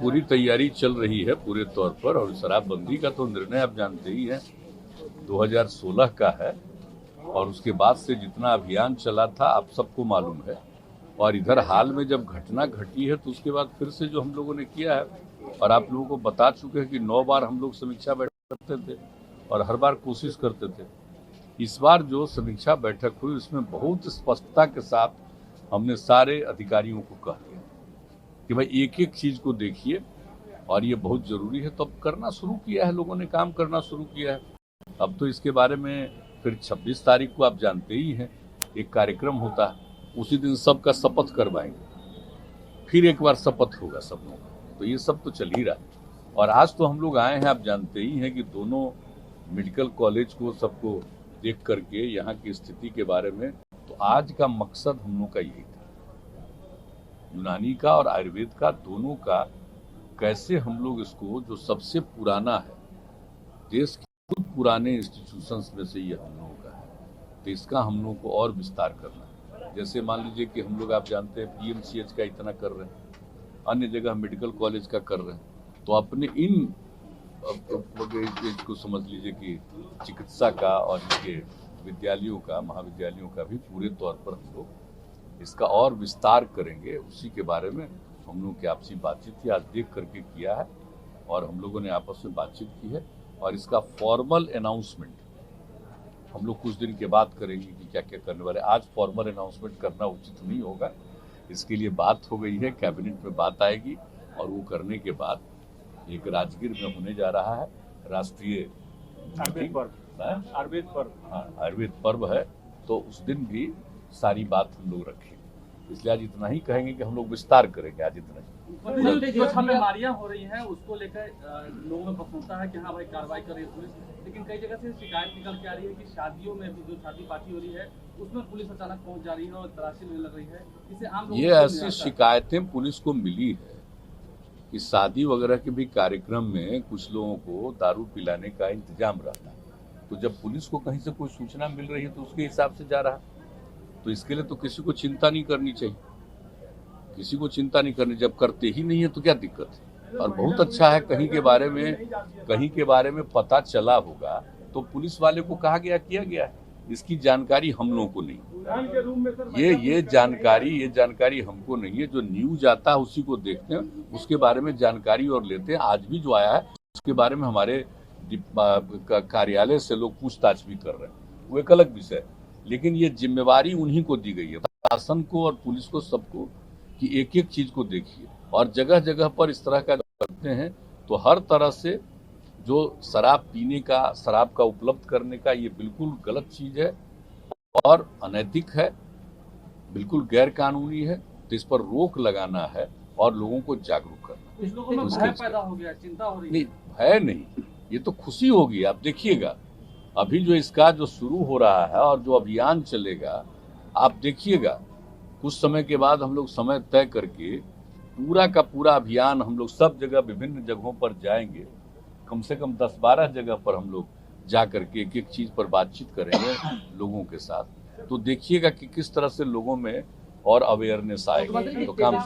पूरी तैयारी चल रही है पूरे तौर पर। और शराबबंदी का तो निर्णय आप जानते ही हैं 2016 का है, और उसके बाद से जितना अभियान चला था आप सबको मालूम है। और इधर हाल में जब घटना घटी है तो उसके बाद फिर से जो हम लोगों ने किया है, और आप लोगों को बता चुके हैं कि 9 बार हम लोग समीक्षा बैठक करते थे और हर बार कोशिश करते थे। इस बार जो समीक्षा बैठक हुई उसमें बहुत स्पष्टता के साथ हमने सारे अधिकारियों को कह दिया कि भाई एक एक चीज को देखिए और ये बहुत जरूरी है। तो अब करना शुरू किया है, लोगों ने काम करना शुरू किया है। अब तो इसके बारे में फिर 26 तारीख को आप जानते ही हैं एक कार्यक्रम होता है, उसी दिन सबका शपथ करवाएंगे, फिर एक बार शपथ होगा सब लोगों का। तो ये सब तो चल ही रहा है। और आज तो हम लोग आए हैं, आप जानते ही हैं कि दोनों मेडिकल कॉलेज को सबको देख करके यहाँ की स्थिति के बारे में, तो आज का मकसद हम लोग का यही था, यूनानी का और आयुर्वेद का दोनों का कैसे हम लोग इसको, जो सबसे पुराना है देश के खुद पुराने इंस्टीट्यूशंस में से ये हम लोगों का है, तो इसका हम लोगों को और विस्तार करना है। जैसे मान लीजिए कि हम लोग आप जानते हैं पीएमसीएच का इतना कर रहे हैं, अन्य जगह मेडिकल कॉलेज का कर रहे हैं, तो अपने इन को समझ लीजिए कि चिकित्सा का और इनके विद्यालयों का, महाविद्यालयों का भी पूरे तौर पर हम लोग इसका और विस्तार करेंगे। उसी के बारे में हम लोग की आपसी बातचीत थी, आज देख करके किया है और हम लोगों ने आपस में बातचीत की है। और इसका फॉर्मल अनाउंसमेंट हम लोग कुछ दिन के बाद करेंगे कि क्या क्या करने वाले। आज फॉर्मल अनाउंसमेंट करना उचित नहीं होगा, इसके लिए बात हो गई है, कैबिनेट में बात आएगी और वो करने के बाद एक राजगीर में होने जा रहा है राष्ट्रीय आयुर्वेद पर्व है, तो उस दिन भी सारी बात हम लोग रखेंगे। इसलिए आज इतना ही कहेंगे कि हम लोग विस्तार करेंगे, आज इतना ही। जो बीमारियां हो रही हैं उसको लेकर लोगों में प्रसन्नता है कि हाँ भाई कार्रवाई कर रही है पुलिस, लेकिन कई जगह से शिकायत निकल के आ रही है कि शादियों में भी जो शादी पार्टी हो रही है उसमें पुलिस अचानक पहुंच जा रही है और तलाशी लेने लग रही है। इससे आम लोगों ये ऐसी शिकायतें पुलिस को मिली है कि शादी वगैरह के भी कार्यक्रम में कुछ लोगों को दारू पिलाने का इंतजाम रहता है, तो जब पुलिस को कहीं से कोई सूचना मिल रही है तो उसके हिसाब से जा रहा है। तो इसके लिए तो किसी को चिंता नहीं करनी चाहिए, किसी को चिंता नहीं करनी। जब करते ही नहीं है तो क्या दिक्कत है। और बहुत अच्छा है, कहीं के बारे में पता चला होगा तो पुलिस वाले को कहा गया, किया गया है। इसकी जानकारी हम लोगों को नहीं, ये जानकारी हमको नहीं है। जो न्यूज आता है उसी को देखते हैं, उसके बारे में जानकारी और लेते हैं। आज भी जो आया है उसके बारे में हमारे कार्यालय से लोग पूछताछ भी कर रहे हैं, वो एक अलग विषय है। लेकिन ये जिम्मेवारी उन्हीं को दी गई है, शासन को और पुलिस को, सबको, कि एक एक चीज को देखिए। और जगह जगह पर इस तरह का करते हैं तो हर तरह से जो शराब पीने का, शराब का उपलब्ध करने का, ये बिल्कुल गलत चीज है और अनैतिक है, बिल्कुल गैर कानूनी है। तो इस पर रोक लगाना है और लोगों को जागरूक करना। इस लोगों में भय पैदा हो गया, चिंता हो रही है। नहीं, भय नहीं, ये तो खुशी होगी। आप देखिएगा अभी जो इसका जो शुरू हो रहा है और जो अभियान चलेगा, आप देखिएगा कुछ समय के बाद हम लोग समय तय करके पूरा का पूरा अभियान हम लोग सब जगह विभिन्न जगहों पर जाएंगे। कम से कम 10-12 जगह पर हम लोग जा करके एक एक चीज पर बातचीत करेंगे लोगों के साथ। तो देखिएगा कि किस तरह से लोगों में और अवेयरनेस आएगी। तो काम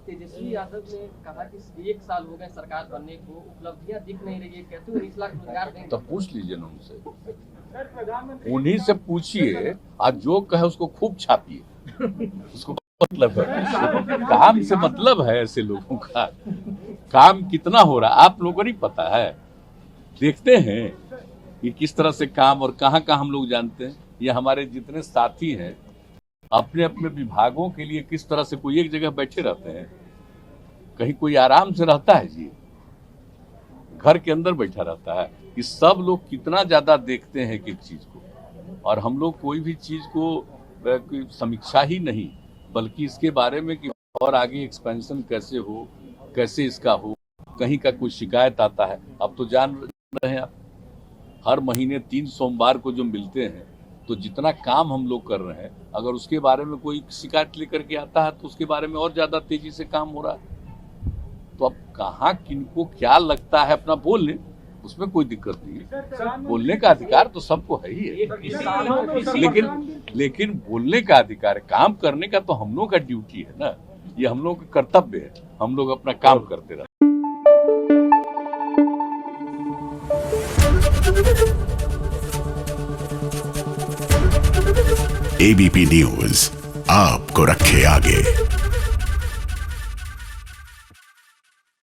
तेजस्वी यादव ने कहा कि 1 साल हो गए सरकार बनने को, उपलब्धियां दिख नहीं रही है, कहते 19 लाख रोजगार देंगे। तब पूछ लीजिए ना उनसे, उन्हीं से पूछिए। आज जो कहे उसको खूब छापिए, उसको मतलब है, काम से मतलब है। ऐसे लोगों का काम कितना हो रहा है आप लोगों को नहीं पता है। देखते हैं कि किस तरह से काम और कहाँ कहाँ हम लोग जानते हैं। ये हमारे जितने साथी हैं अपने अपने विभागों के लिए किस तरह से, कोई एक जगह बैठे रहते हैं, कहीं कोई आराम से रहता है जी, घर के अंदर बैठा रहता है। कि सब लोग कितना ज्यादा देखते हैं कि चीज को, और हम लोग कोई भी चीज को समीक्षा ही नहीं, बल्कि इसके बारे में कि और आगे एक्सपेंशन कैसे हो, कैसे इसका हो। कहीं का कोई शिकायत आता है, अब तो जान रहे हैं आप, हर महीने 3 सोमवार को जो मिलते हैं, तो जितना काम हम लोग कर रहे हैं, अगर उसके बारे में कोई शिकायत लेकर के आता है तो उसके बारे में और ज्यादा तेजी से काम हो रहा है। तो अब कहाँ किनको क्या लगता है अपना बोल लें, उसमें कोई दिक्कत नहीं है। बोलने का अधिकार तो सबको है ही है, लेकिन बोलने का अधिकार, काम करने का तो हम लोग का ड्यूटी है ना, ये हम लोग का कर्तव्य है। हम लोग अपना काम करते रहते हैं। एबीपी न्यूज आपको रखे आगे।